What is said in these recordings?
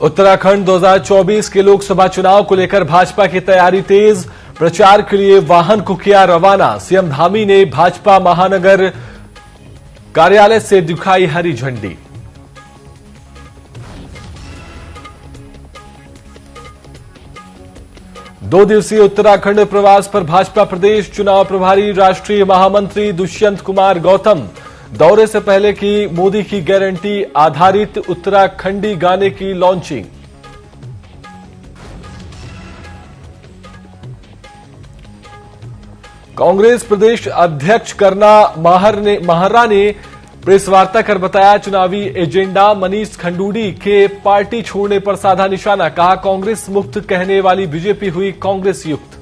उत्तराखंड 2024 के लोकसभा चुनाव को लेकर भाजपा की तैयारी तेज। प्रचार के लिए वाहन को किया रवाना। सीएम धामी ने भाजपा महानगर कार्यालय से दिखाई हरी झंडी। दो दिवसीय उत्तराखंड प्रवास पर भाजपा प्रदेश चुनाव प्रभारी राष्ट्रीय महामंत्री दुष्यंत कुमार गौतम। दौरे से पहले की मोदी की गारंटी आधारित उत्तराखंडी गाने की लॉन्चिंग। कांग्रेस प्रदेश अध्यक्ष करना माहरा ने प्रेस वार्ता कर बताया चुनावी एजेंडा। मनीष खंडूड़ी के पार्टी छोड़ने पर साधा निशाना। कहा कांग्रेस मुक्त कहने वाली बीजेपी हुई कांग्रेस युक्त।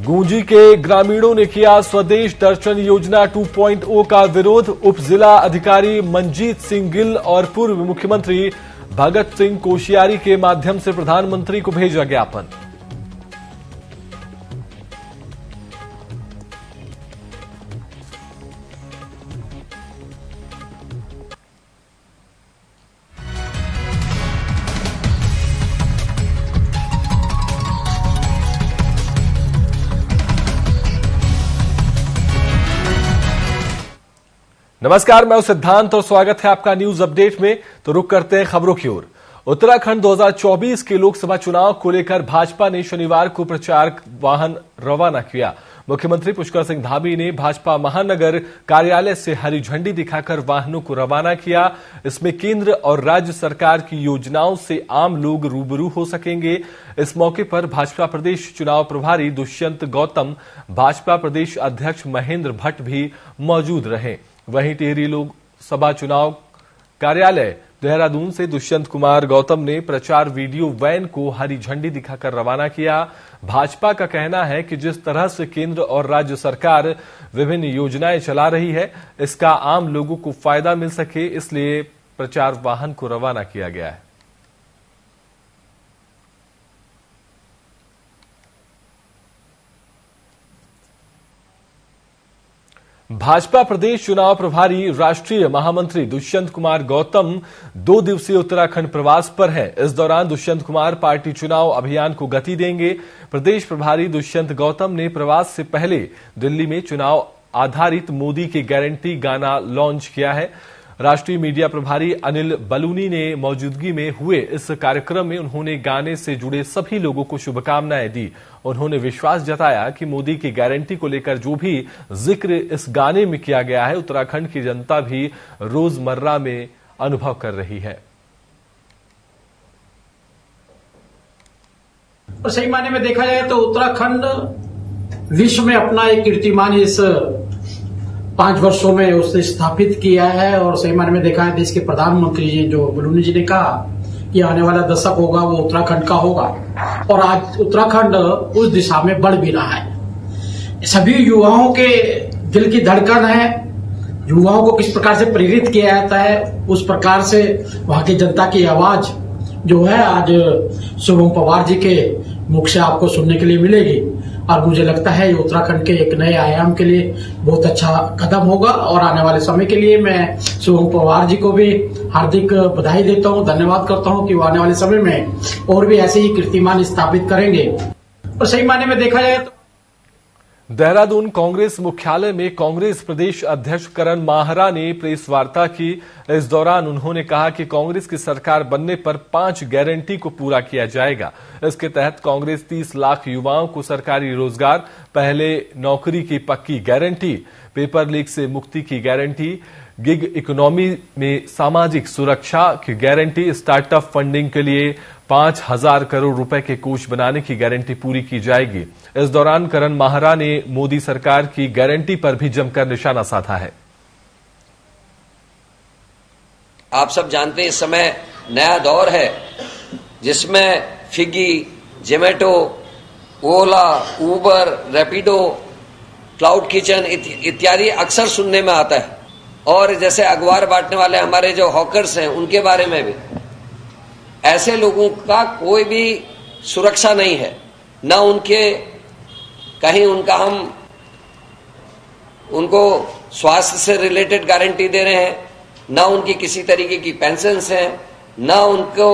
गूंजी के ग्रामीणों ने किया स्वदेश दर्शन योजना 2.0 का विरोध। उप जिला अधिकारी मंजीत सिंह गिल और पूर्व मुख्यमंत्री भगत सिंह कोश्यारी के माध्यम से प्रधानमंत्री को भेजा ज्ञापन। नमस्कार, मैं हूं सिद्धांत और स्वागत है आपका न्यूज अपडेट में। तो रुक करते हैं खबरों की ओर। उत्तराखंड 2024 के लोकसभा चुनाव को लेकर भाजपा ने शनिवार को प्रचार वाहन रवाना किया। मुख्यमंत्री पुष्कर सिंह धामी ने भाजपा महानगर कार्यालय से हरी झंडी दिखाकर वाहनों को रवाना किया। इसमें केंद्र और राज्य सरकार की योजनाओं से आम लोग रूबरू हो सकेंगे। इस मौके पर भाजपा प्रदेश चुनाव प्रभारी दुष्यंत गौतम, भाजपा प्रदेश अध्यक्ष महेंद्र भट्ट भी मौजूद रहे। वहीं टिहरी लोकसभा चुनाव कार्यालय देहरादून से दुष्यंत कुमार गौतम ने प्रचार वीडियो वैन को हरी झंडी दिखाकर रवाना किया। भाजपा का कहना है कि जिस तरह से केंद्र और राज्य सरकार विभिन्न योजनाएं चला रही है, इसका आम लोगों को फायदा मिल सके, इसलिए प्रचार वाहन को रवाना किया गया है। भाजपा प्रदेश चुनाव प्रभारी राष्ट्रीय महामंत्री दुष्यंत कुमार गौतम 2 दिवसीय उत्तराखंड प्रवास पर है। इस दौरान दुष्यंत कुमार पार्टी चुनाव अभियान को गति देंगे। प्रदेश प्रभारी दुष्यंत गौतम ने प्रवास से पहले दिल्ली में चुनाव आधारित मोदी की गारंटी गाना लॉन्च किया है। राष्ट्रीय मीडिया प्रभारी अनिल बलूनी ने मौजूदगी में हुए इस कार्यक्रम में उन्होंने गाने से जुड़े सभी लोगों को शुभकामनाएं दी। उन्होंने विश्वास जताया कि मोदी की गारंटी को लेकर जो भी जिक्र इस गाने में किया गया है, उत्तराखंड की जनता भी रोजमर्रा में अनुभव कर रही है। और सही मायने में देखा जाए तो उत्तराखंड विश्व में अपना एक कीर्तिमान इस 5 वर्षों में उसने स्थापित किया है। और सही मायने में देखा है देश के प्रधानमंत्री जी जो बलूनी जी ने कहा कि आने वाला दशक होगा वो उत्तराखंड का होगा, और आज उत्तराखंड उस दिशा में बढ़ भी रहा है। सभी युवाओं के दिल की धड़कन है। युवाओं को किस प्रकार से प्रेरित किया जाता है, उस प्रकार से वहां की जनता की आवाज जो है आज शुभम पवार जी के मुख से आपको सुनने के लिए मिलेगी। और मुझे लगता है ये उत्तराखंड के एक नए आयाम के लिए बहुत अच्छा कदम होगा। और आने वाले समय के लिए मैं शुभम पवार जी को भी हार्दिक बधाई देता हूं, धन्यवाद करता हूं कि वो आने वाले समय में और भी ऐसे ही कीर्तिमान स्थापित करेंगे। और सही मायने में देखा जाए तो देहरादून कांग्रेस मुख्यालय में कांग्रेस प्रदेश अध्यक्ष करण माहरा ने प्रेस वार्ता की। इस दौरान उन्होंने कहा कि कांग्रेस की सरकार बनने पर 5 गारंटी को पूरा किया जाएगा। इसके तहत कांग्रेस 30 लाख युवाओं को सरकारी रोजगार, पहले नौकरी की पक्की गारंटी, पेपर लीक से मुक्ति की गारंटी, गिग इकोनॉमी में सामाजिक सुरक्षा की गारंटी, स्टार्टअप फंडिंग के लिए 5,000 करोड़ रुपए के कोष बनाने की गारंटी पूरी की जाएगी। इस दौरान करण माहरा ने मोदी सरकार की गारंटी पर भी जमकर निशाना साधा है। आप सब जानते हैं इस समय नया दौर है जिसमें स्विगी, जोमैटो, ओला, उबर, रैपिडो, क्लाउड किचन इत्यादि अक्सर सुनने में आता है। और जैसे अखबार बांटने वाले हमारे जो हॉकर्स हैं उनके बारे में भी ऐसे लोगों का कोई भी सुरक्षा नहीं है, न उनके कहीं उनका हम उनको स्वास्थ्य से रिलेटेड गारंटी दे रहे हैं, ना उनकी किसी तरीके की पेंशन्स हैं, ना उनको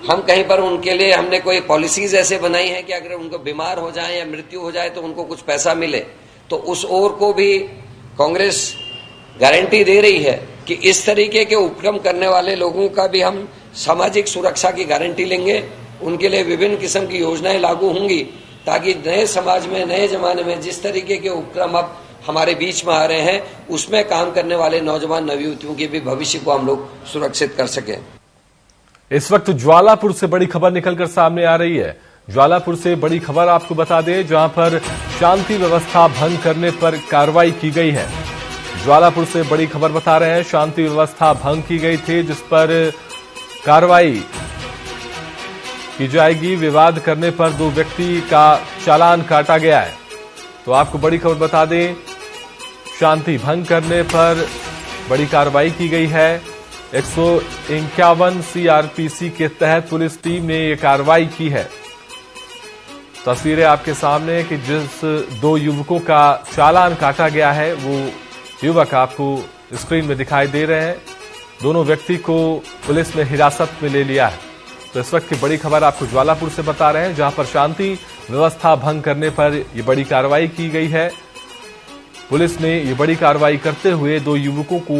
हम कहीं पर उनके लिए हमने कोई पॉलिसीज ऐसे बनाई है कि अगर उनको बीमार हो जाए या मृत्यु हो जाए तो उनको कुछ पैसा मिले। तो उस ओर को भी कांग्रेस गारंटी दे रही है कि इस तरीके के उपक्रम करने वाले लोगों का भी हम सामाजिक सुरक्षा की गारंटी लेंगे। उनके लिए विभिन्न किस्म की योजनाएं लागू होंगी ताकि नए समाज में, नए जमाने में जिस तरीके के उपक्रम अब हमारे बीच में आ रहे हैं उसमें काम करने वाले नौजवान नवयुवतियों के भी भविष्य को हम लोग सुरक्षित कर सकें। इस वक्त ज्वालापुर से बड़ी खबर निकलकर सामने आ रही है। ज्वालापुर से बड़ी खबर आपको बता दें, जहां पर शांति व्यवस्था भंग करने पर कार्रवाई की गई है। ज्वालापुर से बड़ी खबर बता रहे हैं, शांति व्यवस्था भंग की गई थी जिस पर कार्रवाई की जाएगी। विवाद करने पर 2 व्यक्ति का चालान काटा गया है। तो आपको बड़ी खबर बता दें, शांति भंग करने पर बड़ी कार्रवाई की गई है। 151 सीआरपीसी के तहत पुलिस टीम ने यह कार्रवाई की है। तस्वीरें आपके सामने कि जिस 2 युवकों का चालान काटा गया है वो युवक आपको स्क्रीन में दिखाई दे रहे हैं। दोनों व्यक्ति को पुलिस ने हिरासत में ले लिया है। तो इस वक्त की बड़ी खबर आपको ज्वालापुर से बता रहे हैं, जहां पर शांति व्यवस्था भंग करने पर यह बड़ी कार्रवाई की गई है। पुलिस ने यह बड़ी कार्रवाई करते हुए 2 युवकों को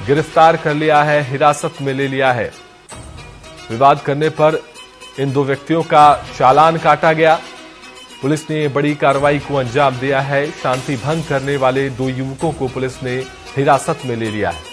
गिरफ्तार कर लिया है, हिरासत में ले लिया है। विवाद करने पर इन 2 व्यक्तियों का चालान काटा गया। पुलिस ने बड़ी कार्रवाई को अंजाम दिया है। शांति भंग करने वाले 2 युवकों को पुलिस ने हिरासत में ले लिया है।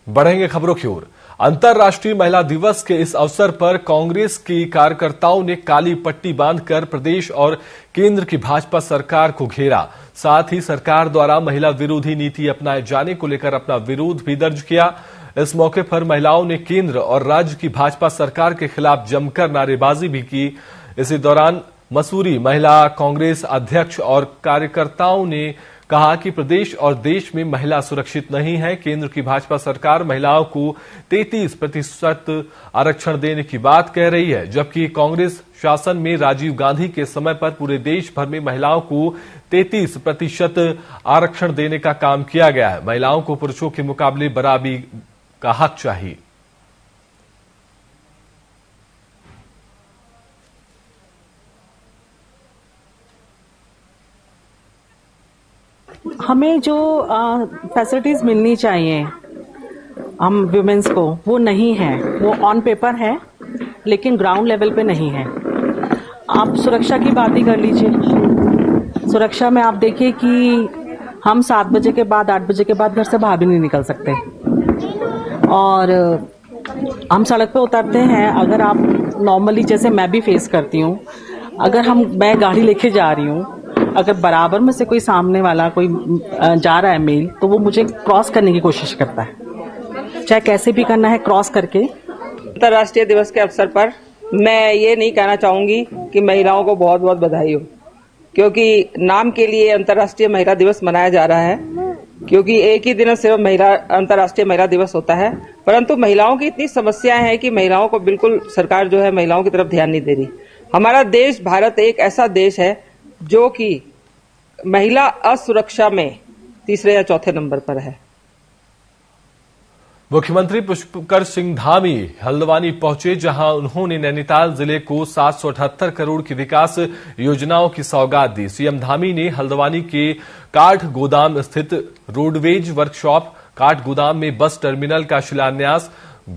बढ़ेंगे खबरों की ओर। अंतर्राष्ट्रीय महिला दिवस के इस अवसर पर कांग्रेस की कार्यकर्ताओं ने काली पट्टी बांधकर प्रदेश और केंद्र की भाजपा सरकार को घेरा। साथ ही सरकार द्वारा महिला विरोधी नीति अपनाए जाने को लेकर अपना विरोध भी दर्ज किया। इस मौके पर महिलाओं ने केंद्र और राज्य की भाजपा सरकार के खिलाफ जमकर नारेबाजी भी की। इसी दौरान मसूरी महिला कांग्रेस अध्यक्ष और कार्यकर्ताओं ने कहा कि प्रदेश और देश में महिला सुरक्षित नहीं है। केंद्र की भाजपा सरकार महिलाओं को 33% आरक्षण देने की बात कह रही है, जबकि कांग्रेस शासन में राजीव गांधी के समय पर पूरे देश भर में महिलाओं को 33% आरक्षण देने का काम किया गया है। महिलाओं को पुरुषों के मुकाबले बराबरी का हक चाहिए। हमें जो फैसिलिटीज मिलनी चाहिए हम वुमेन्स को, वो नहीं है। वो ऑन पेपर है लेकिन ग्राउंड लेवल पे नहीं है। आप सुरक्षा की बात ही कर लीजिए। सुरक्षा में आप देखिए कि हम 7 बजे के बाद, 8 बजे के बाद घर से बाहर भी नहीं निकल सकते और हम सड़क पे उतरते हैं। अगर आप नॉर्मली, जैसे मैं भी फेस करती हूँ, अगर मैं गाड़ी लेके जा रही हूँ, अगर बराबर में से कोई सामने वाला कोई जा रहा है मेल, तो वो मुझे क्रॉस करने की कोशिश करता है, चाहे कैसे भी करना है क्रॉस करके। अंतर्राष्ट्रीय दिवस के अवसर पर मैं ये नहीं कहना चाहूंगी कि महिलाओं को बहुत बहुत बधाई हो, क्योंकि नाम के लिए अंतर्राष्ट्रीय महिला दिवस मनाया जा रहा है, क्योंकि एक ही दिन सिर्फ अंतर्राष्ट्रीय महिला दिवस होता है। परंतु महिलाओं की इतनी समस्याएं हैं कि महिलाओं को बिल्कुल सरकार जो है महिलाओं की तरफ ध्यान नहीं दे रही। हमारा देश भारत एक ऐसा देश है जो कि महिला असुरक्षा में 3 या 4 नंबर पर है। मुख्यमंत्री पुष्कर सिंह धामी हल्द्वानी पहुंचे, जहां उन्होंने नैनीताल जिले को 778 करोड़ की विकास योजनाओं की सौगात दी। सीएम धामी ने हल्द्वानी के काठ गोदाम स्थित रोडवेज वर्कशॉप, काठ गोदाम में बस टर्मिनल का शिलान्यास,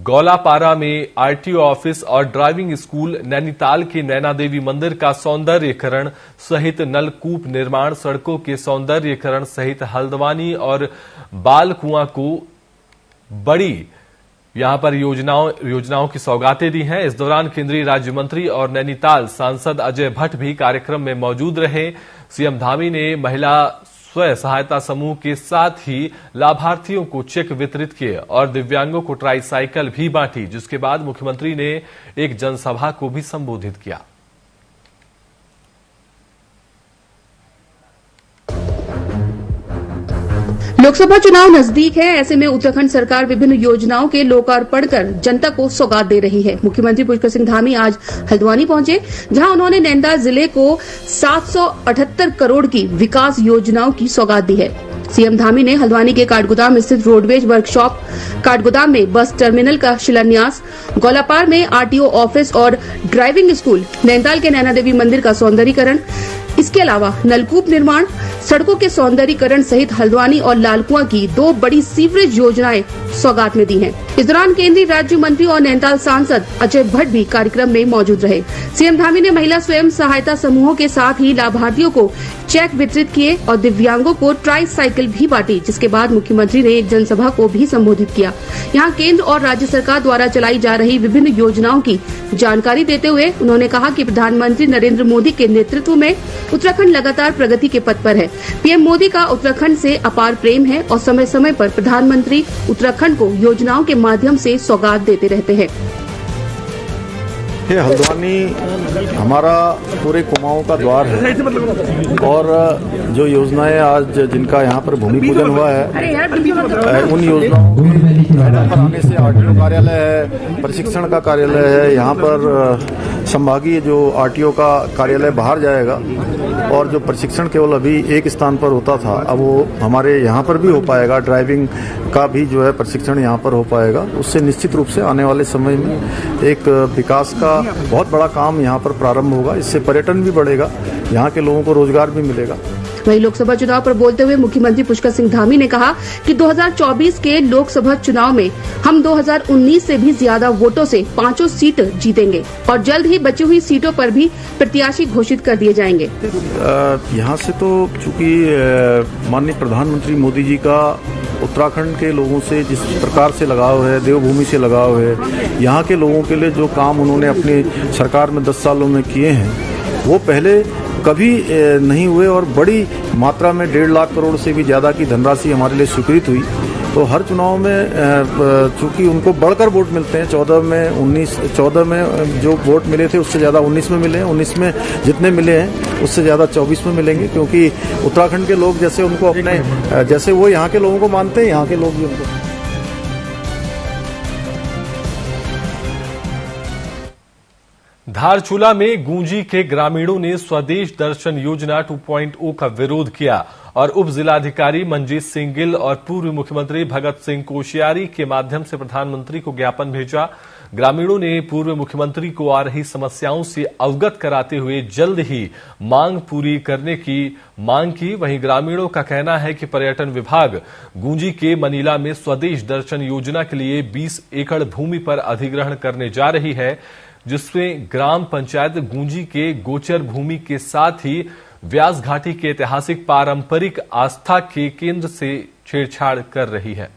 गौलापारा में आरटीओ ऑफिस और ड्राइविंग स्कूल, नैनीताल के नैना देवी मंदिर का सौंदर्यीकरण सहित नलकूप निर्माण, सड़कों के सौंदर्यीकरण सहित हल्द्वानी और बाल कुआं को बड़ी यहां पर योजनाओं की सौगातें दी हैं। इस दौरान केंद्रीय राज्य मंत्री और नैनीताल सांसद अजय भट्ट भी कार्यक्रम में मौजूद रहे। सीएम धामी ने महिला स्वयं सहायता समूह के साथ ही लाभार्थियों को चेक वितरित किए और दिव्यांगों को ट्राईसाइकिल भी बांटी, जिसके बाद मुख्यमंत्री ने एक जनसभा को भी संबोधित किया। लोकसभा चुनाव नजदीक है, ऐसे में उत्तराखंड सरकार विभिन्न योजनाओं के लोकार्पण कर जनता को सौगात दे रही है। मुख्यमंत्री पुष्कर सिंह धामी आज हल्द्वानी पहुंचे, जहां उन्होंने नैनीताल जिले को 778 करोड़ की विकास योजनाओं की सौगात दी है। सीएम धामी ने हल्द्वानी के काठगोदाम स्थित रोडवेज वर्कशॉप, काठगोदाम में बस टर्मिनल का शिलान्यास, गौलापार में आरटीओ ऑफिस और ड्राइविंग स्कूल, नैनीताल के नैना देवी मंदिर का सौंदर्यीकरण, इसके अलावा नलकूप निर्माण, सड़कों के सौंदर्यीकरण सहित हल्द्वानी और लालकुआं की 2 बड़ी सीवरेज योजनाएं सौगात में दी हैं। इस दौरान केंद्रीय राज्य मंत्री और नैनीताल सांसद अजय भट्ट भी कार्यक्रम में मौजूद रहे। सीएम धामी ने महिला स्वयं सहायता समूहों के साथ ही लाभार्थियों को चेक वितरित किए और दिव्यांगों को ट्राई साइकिल भी बांटी, जिसके बाद मुख्यमंत्री ने एक जनसभा को भी संबोधित किया। यहाँ केंद्र और राज्य सरकार द्वारा चलाई जा रही विभिन्न योजनाओं की जानकारी देते हुए उन्होंने कहा कि प्रधानमंत्री नरेंद्र मोदी के नेतृत्व में उत्तराखंड लगातार प्रगति के पथ पर है। पीएम मोदी का उत्तराखंड से अपार प्रेम है और समय समय पर प्रधानमंत्री उत्तराखंड को योजनाओं के माध्यम से सौगात देते रहते हैं। ये हल्द्वानी हमारा पूरे कुमाऊं का द्वार है और जो योजनाएं आज जिनका यहाँ पर भूमि पूजन हुआ है, उन योजनाओं पर आने से आरटीओ कार्यालय है, प्रशिक्षण का कार्यालय है, यहाँ पर संभागीय जो आरटीओ का कार्यालय बाहर जाएगा और जो प्रशिक्षण केवल अभी एक स्थान पर होता था, अब वो हमारे यहाँ पर भी हो पाएगा। ड्राइविंग का भी जो है प्रशिक्षण यहाँ पर हो पाएगा। उससे निश्चित रूप से आने वाले समय में एक विकास का बहुत बड़ा काम यहाँ पर प्रारंभ होगा। इससे पर्यटन भी बढ़ेगा, यहाँ के लोगों को रोजगार भी मिलेगा। वहीं लोकसभा चुनाव पर बोलते हुए मुख्यमंत्री पुष्कर सिंह धामी ने कहा कि 2024 के लोकसभा चुनाव में हम 2019 से भी ज्यादा वोटों से 5 सीट जीतेंगे और जल्द ही बची हुई सीटों पर भी प्रत्याशी घोषित कर दिए जाएंगे। यहाँ से तो चूंकि माननीय प्रधानमंत्री मोदी जी का उत्तराखंड के लोगों से जिस प्रकार से लगाव है, देवभूमि से लगाव है, यहाँ के लोगों के लिए जो काम उन्होंने अपनी सरकार में 10 सालों में किए हैं, वो पहले कभी नहीं हुए और बड़ी मात्रा में 1.5 लाख करोड़ से भी ज्यादा की धनराशि हमारे लिए स्वीकृत हुई। तो हर चुनाव में चूंकि उनको बढ़कर वोट मिलते हैं, 14 में जो वोट मिले थे उससे ज्यादा 19 में मिले हैं, 19 में जितने मिले हैं उससे ज्यादा 24 में मिलेंगे, क्योंकि उत्तराखंड के लोग जैसे उनको अपने जैसे वो यहाँ के लोगों को मानते हैं, यहाँ के लोग भी उनको। धारचूला में गूंजी के ग्रामीणों ने स्वदेश दर्शन योजना 2.0 का विरोध किया और उप जिलाधिकारी मंजीत सिंह गिल और पूर्व मुख्यमंत्री भगत सिंह कोश्यारी के माध्यम से प्रधानमंत्री को ज्ञापन भेजा। ग्रामीणों ने पूर्व मुख्यमंत्री को आ रही समस्याओं से अवगत कराते हुए जल्द ही मांग पूरी करने की मांग की। वहीं ग्रामीणों का कहना है कि पर्यटन विभाग गूंजी के मनीला में स्वदेश दर्शन योजना के लिए 20 एकड़ भूमि पर अधिग्रहण करने जा रही है, जिसमें ग्राम पंचायत गूंजी के गोचर भूमि के साथ ही व्यास घाटी के ऐतिहासिक पारंपरिक आस्था के केंद्र से छेड़छाड़ कर रही है।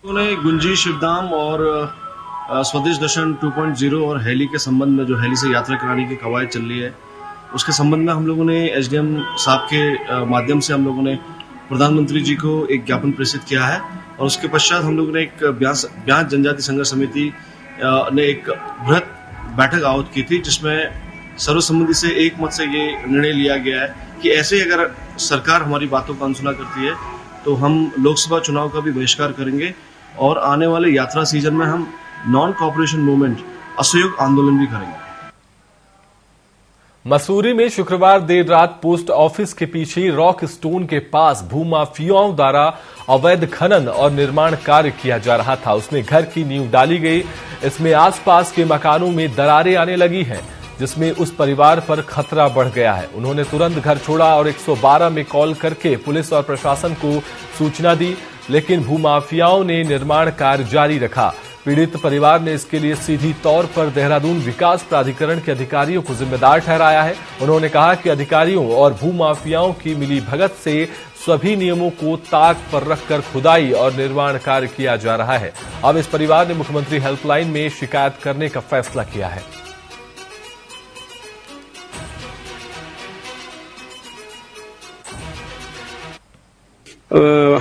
उन्होंने गुंजी, शिवधाम और स्वदेश दर्शन 2.0 और हैली के संबंध में, जो हैली से यात्रा कराने की कवायद चल रही है, उसके संबंध में हम लोगों ने एसडीएम साहब के माध्यम से हम लोगों ने प्रधानमंत्री जी को एक ज्ञापन प्रेषित किया है और उसके पश्चात हम लोगों ने एक ब्यास जनजाति संघर्ष समिति ने एक बृहत बैठक आयोजित की थी, जिसमें सर्वसम्मति से एक मत से ये निर्णय लिया गया है कि ऐसे अगर सरकार हमारी बातों का अनसुना करती है तो हम लोकसभा चुनाव का भी बहिष्कार करेंगे और आने वाले यात्रा सीजन में हम नॉन कॉपरेशन मूवमेंट असहयोग आंदोलन भी करेंगे। मसूरी में शुक्रवार देर रात पोस्ट ऑफिस के पीछे रॉक स्टोन के पास भूमाफियाओं द्वारा अवैध खनन और निर्माण कार्य किया जा रहा था। उसमें घर की नींव डाली गई। इसमें आसपास के मकानों में दरारें आने लगी हैं, जिसमें उस परिवार पर खतरा बढ़ गया है। उन्होंने तुरंत घर छोड़ा और 112 में कॉल करके पुलिस और प्रशासन को सूचना दी, लेकिन भूमाफियाओं ने निर्माण कार्य जारी रखा। पीड़ित परिवार ने इसके लिए सीधी तौर पर देहरादून विकास प्राधिकरण के अधिकारियों को जिम्मेदार ठहराया है। उन्होंने कहा कि अधिकारियों और भूमाफियाओं की मिलीभगत से सभी नियमों को ताक पर रखकर खुदाई और निर्माण कार्य किया जा रहा है। अब इस परिवार ने मुख्यमंत्री हेल्पलाइन में शिकायत करने का फैसला किया है।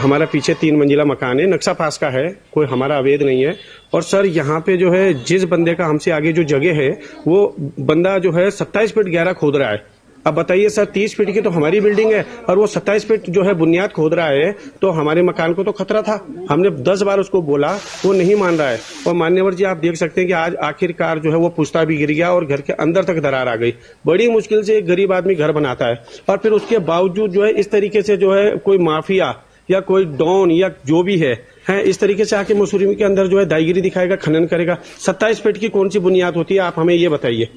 हमारा पीछे 3 मंजिला मकान है, नक्शा पास का है, कोई हमारा अवैध नहीं है। और सर यहाँ पे जो है जिस बंदे का हमसे आगे जो जगह है वो बंदा जो है 27 फीट गहरा खोद रहा है अब बताइए सर, 30 फीट की तो हमारी बिल्डिंग है और वो 27 फीट जो है बुनियाद खोद रहा है, तो हमारे मकान को तो खतरा था। हमने 10 बार उसको बोला, वो नहीं मान रहा है। और मान्यवर जी, आप देख सकते हैं कि आज आखिरकार जो है वो पुश्ता भी गिर गया और घर के अंदर तक दरार आ गई। बड़ी मुश्किल से एक गरीब आदमी घर बनाता है और फिर उसके बावजूद जो है इस तरीके से जो है कोई माफिया या कोई डॉन या जो भी है इस तरीके से आके मसूरी के अंदर जो है दाईगिरी दिखाएगा, खनन करेगा। 27 फीट की कौन सी बुनियाद होती है, आप हमें ये बताइए।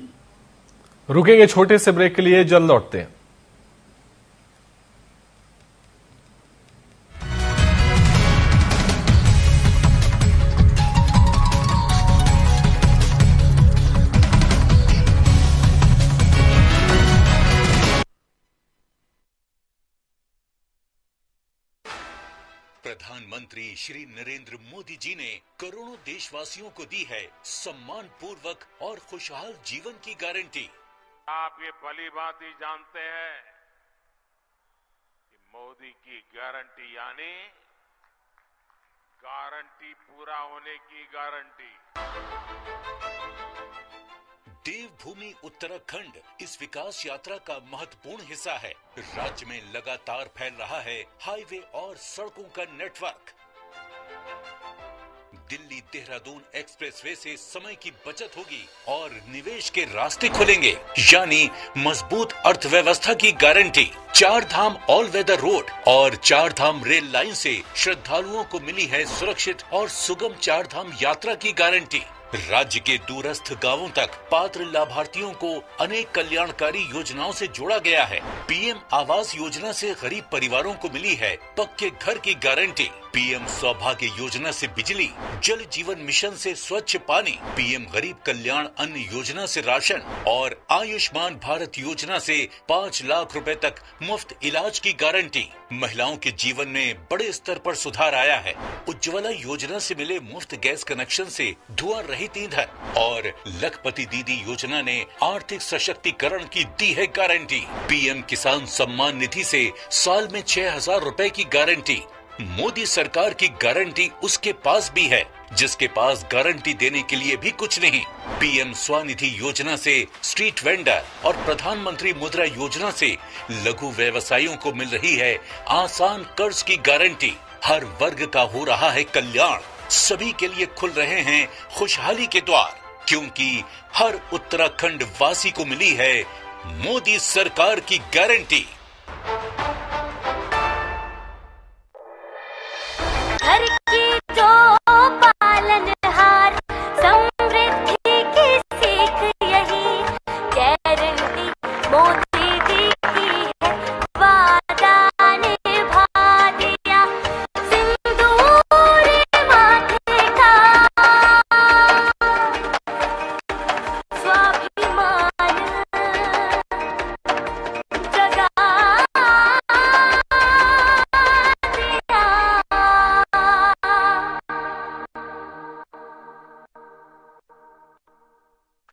रुकेंगे छोटे से ब्रेक के लिए, जल्द लौटते हैं। प्रधानमंत्री श्री नरेंद्र मोदी जी ने करोड़ों देशवासियों को दी है सम्मान पूर्वक और खुशहाल जीवन की गारंटी। आप ये भली भांति जानते हैं कि मोदी की गारंटी यानी गारंटी पूरा होने की गारंटी। देवभूमि उत्तराखंड इस विकास यात्रा का महत्वपूर्ण हिस्सा है। राज्य में लगातार फैल रहा है हाईवे और सड़कों का नेटवर्क। दिल्ली देहरादून एक्सप्रेसवे से समय की बचत होगी और निवेश के रास्ते खुलेंगे, यानी मजबूत अर्थव्यवस्था की गारंटी। 4 धाम ऑल वेदर रोड और 4 धाम रेल लाइन से श्रद्धालुओं को मिली है सुरक्षित और सुगम 4 धाम यात्रा की गारंटी। राज्य के दूरस्थ गांवों तक पात्र लाभार्थियों को अनेक कल्याणकारी योजनाओं से जोड़ा गया है। पीएम आवास योजना से गरीब परिवारों को मिली है पक्के घर की गारंटी। पीएम सौभाग्य योजना से बिजली, जल जीवन मिशन से स्वच्छ पानी, पीएम गरीब कल्याण अन्न योजना से राशन और आयुष्मान भारत योजना से 5 लाख रुपए तक मुफ्त इलाज की गारंटी। महिलाओं के जीवन में बड़े स्तर पर सुधार आया है। उज्ज्वला योजना से मिले मुफ्त गैस कनेक्शन से धुआं रहित ईंधन और लखपति दीदी योजना ने आर्थिक सशक्तिकरण की दी है गारंटी। पीएम किसान सम्मान निधि से साल में 6,000 रुपए की गारंटी। मोदी सरकार की गारंटी उसके पास भी है जिसके पास गारंटी देने के लिए भी कुछ नहीं। पीएम स्वनिधि योजना से स्ट्रीट वेंडर और प्रधानमंत्री मुद्रा योजना से लघु व्यवसायियों को मिल रही है आसान कर्ज की गारंटी। हर वर्ग का हो रहा है कल्याण, सभी के लिए खुल रहे हैं खुशहाली के द्वार, क्योंकि हर उत्तराखंड वासी को मिली है मोदी सरकार की गारंटी। घर की जो पालनहार, समृद्धि की सीख यही गारंटी मोदी जी की है। वादा निभा दिया सिंदूर माथे का, स्वाभिमान जगा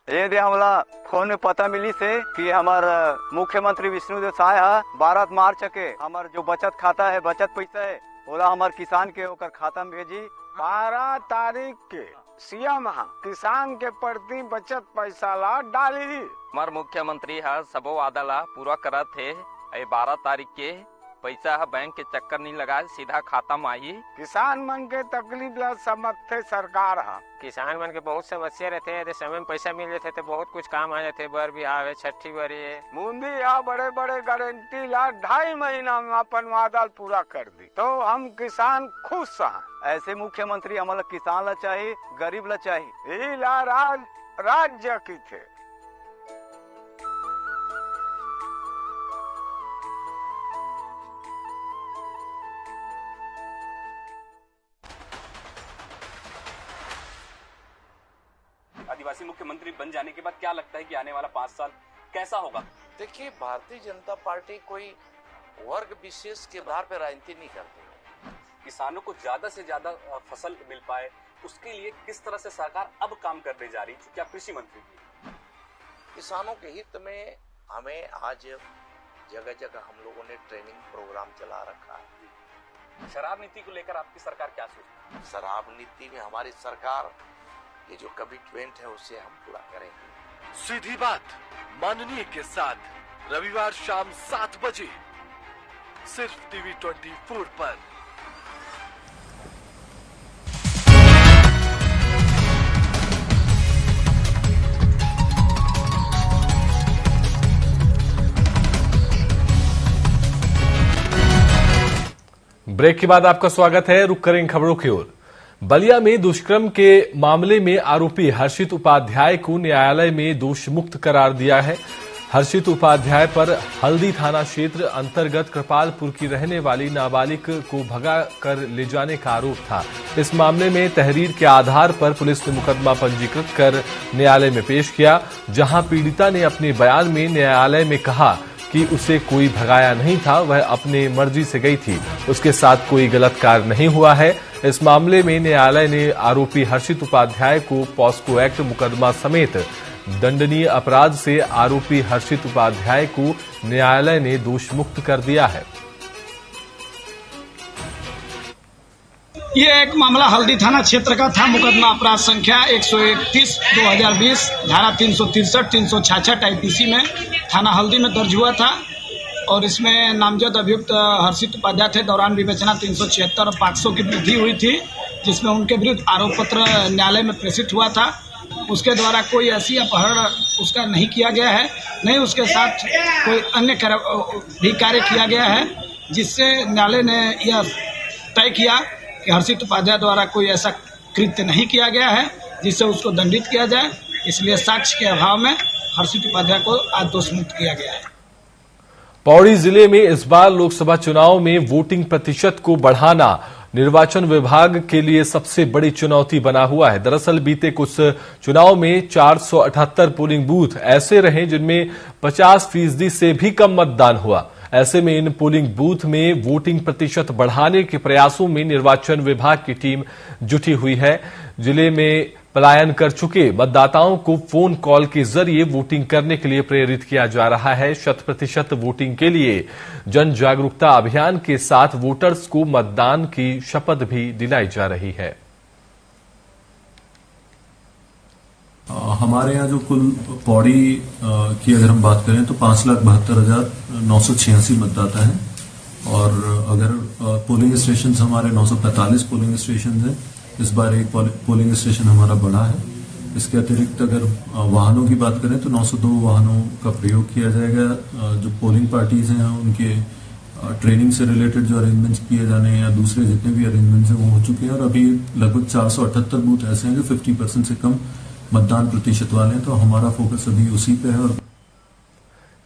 ये हमला फोन में पता मिली से कि हमारा मुख्यमंत्री विष्णुदेव साय 12 मार्च के हमार जो बचत खाता है, बचत पैसा है, ओला हमार किसान के ओकर खाता में भेजी। 12 तारीख के सीएम किसान के प्रति बचत पैसा ला डाली। हमार मुख्यमंत्री सबो वादा ला पूरा करत थे। 12 तारीख के पैसा बैंक के चक्कर नहीं लगा, सीधा खाता में आई। किसान मन के तकलीफ ला समझते सरकार किसान मन के बहुत समस्या रहते हैं, समय में पैसा मिल जाते तो बहुत कुछ काम आ जाते। बर भी आवे, छठी बरी है, मुंदी बड़े बड़े गारंटी ला 2.5 महीना में अपन वादा पूरा कर दी, तो हम किसान खुश हैं। ऐसे मुख्यमंत्री हमारा किसान ला चाहिए, गरीब ला चाहिए। यही ला राज्य की थे। आदिवासी मुख्यमंत्री बन जाने के बाद क्या लगता है कि आने वाला 5 साल कैसा होगा? देखिए, भारतीय जनता पार्टी कोई वर्ग विशेष के आधार पर राजनीति नहीं करती। किसानों को ज्यादा से ज्यादा फसल मिल पाए, उसके लिए किस तरह से सरकार अब काम करने जा रही है, क्या कृषि मंत्री की? किसानों के हित में हमें आज जगह जगह हम लोगों ने ट्रेनिंग प्रोग्राम चला रखा है। शराब नीति को लेकर आपकी सरकार क्या सोचती है? शराब नीति में हमारी सरकार ये जो कमिटमेंट है उसे हम पूरा करेंगे। सीधी बात माननीय के साथ रविवार शाम 7 बजे सिर्फ टीवी 24 पर। ब्रेक के बाद आपका स्वागत है। रुक करेंगे खबरों की ओर। बलिया में दुष्कर्म के मामले में आरोपी हर्षित उपाध्याय को न्यायालय में दोष मुक्त करार दिया है। हर्षित उपाध्याय पर हल्दी थाना क्षेत्र अंतर्गत कृपालपुर की रहने वाली नाबालिग को भगा कर ले जाने का आरोप था। इस मामले में तहरीर के आधार पर पुलिस ने मुकदमा पंजीकृत कर न्यायालय में पेश किया, जहां पीड़िता ने अपने बयान में न्यायालय में कहा कि उसे कोई भगाया नहीं था, वह अपने मर्जी से गई थी, उसके साथ कोई गलत कार्य नहीं हुआ है। इस मामले में न्यायालय ने आरोपी हर्षित उपाध्याय को पॉस्को एक्ट मुकदमा समेत दंडनीय अपराध से आरोपी हर्षित उपाध्याय को न्यायालय ने दोष मुक्त कर दिया है। ये एक मामला हल्दी थाना क्षेत्र का था। मुकदमा अपराध संख्या 131/2020 धारा 363, 366 आईपीसी में थाना हल्दी में दर्ज हुआ था और इसमें नामजद अभियुक्त हर्षित उपाध्याय थे। दौरान विवेचना 376 और 500 की वृद्धि हुई थी, जिसमें उनके विरुद्ध आरोप पत्र न्यायालय में प्रेषित हुआ था। उसके द्वारा कोई ऐसी अपहरण उसका नहीं किया गया है, नहीं उसके साथ कोई अन्य भी कार्य किया गया है, जिससे न्यायालय ने यह तय किया कि हर्षित उपाध्याय द्वारा कोई ऐसा कृत्य नहीं किया गया है जिससे उसको दंडित किया जाए। इसलिए साक्ष्य के अभाव में हर्षित उपाध्याय को आज दोष मुक्त किया गया है। पौड़ी जिले में इस बार लोकसभा चुनाव में वोटिंग प्रतिशत को बढ़ाना निर्वाचन विभाग के लिए सबसे बड़ी चुनौती बना हुआ है। दरअसल बीते कुछ चुनाव में 478 पोलिंग बूथ ऐसे रहे जिनमें 50% से भी कम मतदान हुआ। ऐसे में इन पोलिंग बूथ में वोटिंग प्रतिशत बढ़ाने के प्रयासों में निर्वाचन विभाग की टीम जुटी हुई है। जिले में पलायन कर चुके मतदाताओं को फोन कॉल के जरिए वोटिंग करने के लिए प्रेरित किया जा रहा है। 100% वोटिंग के लिए जन जागरूकता अभियान के साथ वोटर्स को मतदान की शपथ भी दिलाई जा रही है। हमारे यहाँ जो कुल पौड़ी की अगर हम बात करें तो 5,72,986 मतदाता हैं और अगर पोलिंग स्टेशन हमारे 945 पोलिंग स्टेशन हैं। इस बार एक पोलिंग स्टेशन हमारा बढ़ा है। इसके अतिरिक्त अगर वाहनों की बात करें तो 902 वाहनों का प्रयोग किया जाएगा। जो पोलिंग पार्टीज हैं उनके ट्रेनिंग से रिलेटेड जो अरेंजमेंट्स किए जाने हैं या दूसरे जितने भी अरेंजमेंट्स हैं वो हो चुके हैं और अभी लगभग 478 बूथ ऐसे हैं जो 50% से कम मतदान प्रतिशत वाले हैं, तो हमारा फोकस अभी उसी पे है। और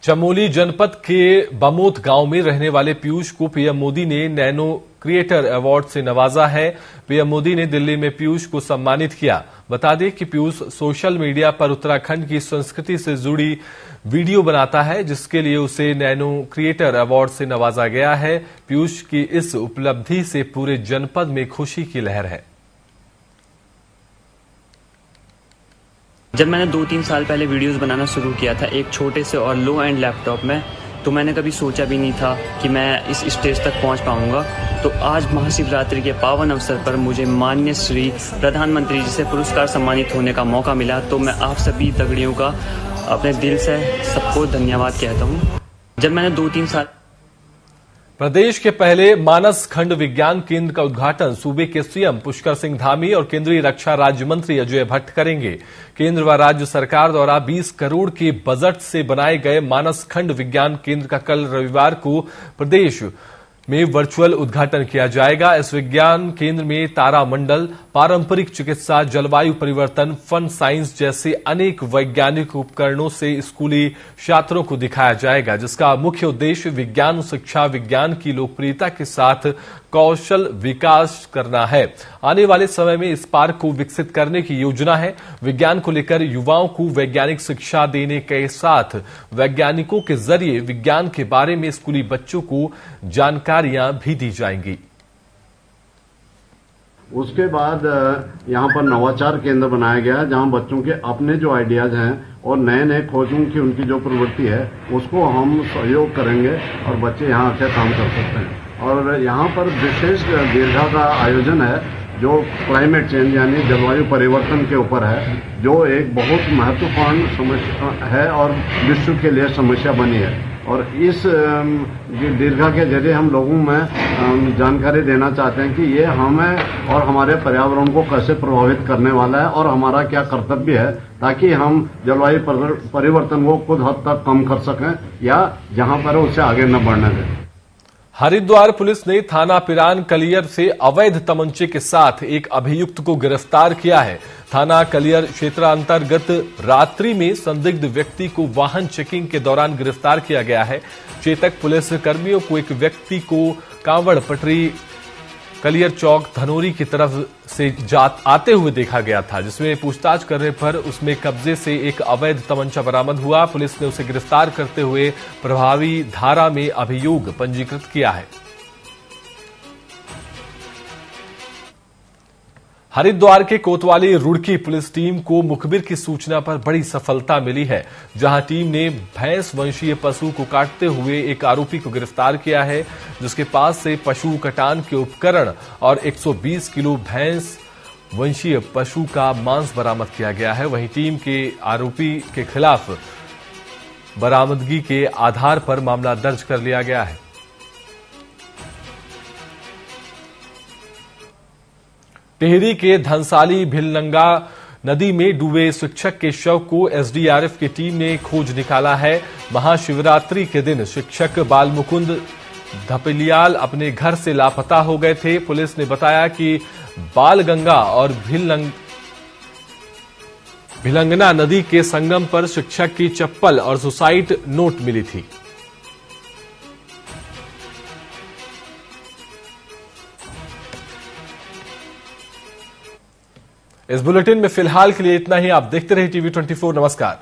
चमोली जनपद के बमोत गांव में रहने वाले पीयूष को पीएम मोदी ने नैनो क्रिएटर अवार्ड से नवाजा है। पीएम मोदी ने दिल्ली में पीयूष को सम्मानित किया। बता दें कि पीयूष सोशल मीडिया पर उत्तराखंड की संस्कृति से जुड़ी वीडियो बनाता है, जिसके लिए उसे नैनो क्रिएटर अवार्ड से नवाजा गया है। पीयूष की इस उपलब्धि से पूरे जनपद में खुशी की लहर है। जब मैंने 2-3 साल पहले वीडियोस बनाना शुरू किया था एक छोटे से और लो एंड लैपटॉप में, तो मैंने कभी सोचा भी नहीं था कि मैं इस स्टेज तक पहुंच पाऊंगा। तो आज महाशिवरात्रि के पावन अवसर पर मुझे माननीय श्री प्रधानमंत्री जी से पुरस्कार सम्मानित होने का मौका मिला, तो मैं आप सभी तगड़ियों का अपने दिल से सबको धन्यवाद कहता हूं। जब मैंने 2-3 साल प्रदेश के पहले मानस खंड विज्ञान केंद्र का उद्घाटन सूबे के सीएम पुष्कर सिंह धामी और केंद्रीय रक्षा राज्य मंत्री अजय भट्ट करेंगे। केंद्र व राज्य सरकार द्वारा 20 करोड़ के बजट से बनाए गए मानस खंड विज्ञान केंद्र का कल रविवार को प्रदेश में वर्चुअल उद्घाटन किया जाएगा। इस विज्ञान केंद्र में तारामंडल, पारंपरिक चिकित्सा, जलवायु परिवर्तन, फन साइंस जैसे अनेक वैज्ञानिक उपकरणों से स्कूली छात्रों को दिखाया जाएगा, जिसका मुख्य उद्देश्य विज्ञान शिक्षा, विज्ञान की लोकप्रियता के साथ कौशल विकास करना है। आने वाले समय में इस पार्क को विकसित करने की योजना है। विज्ञान को लेकर युवाओं को वैज्ञानिक शिक्षा देने के साथ वैज्ञानिकों के जरिए विज्ञान के बारे में स्कूली बच्चों को जानकारियां भी दी जाएंगी। उसके बाद यहाँ पर नवाचार केंद्र बनाया गया है, जहाँ बच्चों के अपने जो आइडियाज हैं और नए नए खोजों की उनकी जो प्रवृत्ति है उसको हम सहयोग करेंगे और बच्चे यहाँ आकर काम कर सकते हैं। और यहाँ पर विशेष दीर्घा का आयोजन है जो क्लाइमेट चेंज यानी जलवायु परिवर्तन के ऊपर है, जो एक बहुत महत्वपूर्ण समस्या है और विश्व के लिए समस्या बनी है। और इस दीर्घा के जरिए हम लोगों में जानकारी देना चाहते हैं कि ये हमें और हमारे पर्यावरण को कैसे प्रभावित करने वाला है और हमारा क्या कर्तव्य है, ताकि हम जलवायु परिवर्तन को कुछ हद तक कम कर सकें या जहां पर उसे आगे न बढ़ने दें। हरिद्वार पुलिस ने थाना पिरान कलियर से अवैध तमंचे के साथ एक अभियुक्त को गिरफ्तार किया है। थाना कलियर क्षेत्रांतर्गत रात्रि में संदिग्ध व्यक्ति को वाहन चेकिंग के दौरान गिरफ्तार किया गया है। चेतक पुलिस कर्मियों को एक व्यक्ति को कांवड़ पटरी कलियर चौक धनोरी की तरफ से आते हुए देखा गया था, जिसमें पूछताछ करने पर उसमें कब्जे से एक अवैध तमंचा बरामद हुआ। पुलिस ने उसे गिरफ्तार करते हुए प्रभावी धारा में अभियोग पंजीकृत किया है। हरिद्वार के कोतवाली रुड़की पुलिस टीम को मुखबिर की सूचना पर बड़ी सफलता मिली है, जहां टीम ने भैंस वंशीय पशु को काटते हुए एक आरोपी को गिरफ्तार किया है, जिसके पास से पशु कटान के उपकरण और 120 किलो भैंस वंशीय पशु का मांस बरामद किया गया है। वहीं टीम के आरोपी के खिलाफ बरामदगी के आधार पर मामला दर्ज कर लिया गया है। टिहरी के धनसाली भिलनंगा नदी में डूबे शिक्षक के शव को एसडीआरएफ की टीम ने खोज निकाला है। महाशिवरात्रि के दिन शिक्षक बालमुकुंद धपलियाल अपने घर से लापता हो गए थे। पुलिस ने बताया कि बालगंगा और भिलंगना नदी के संगम पर शिक्षक की चप्पल और सुसाइड नोट मिली थी। इस बुलेटिन में फिलहाल के लिए इतना ही। आप देखते रहिए टीवी 24। नमस्कार।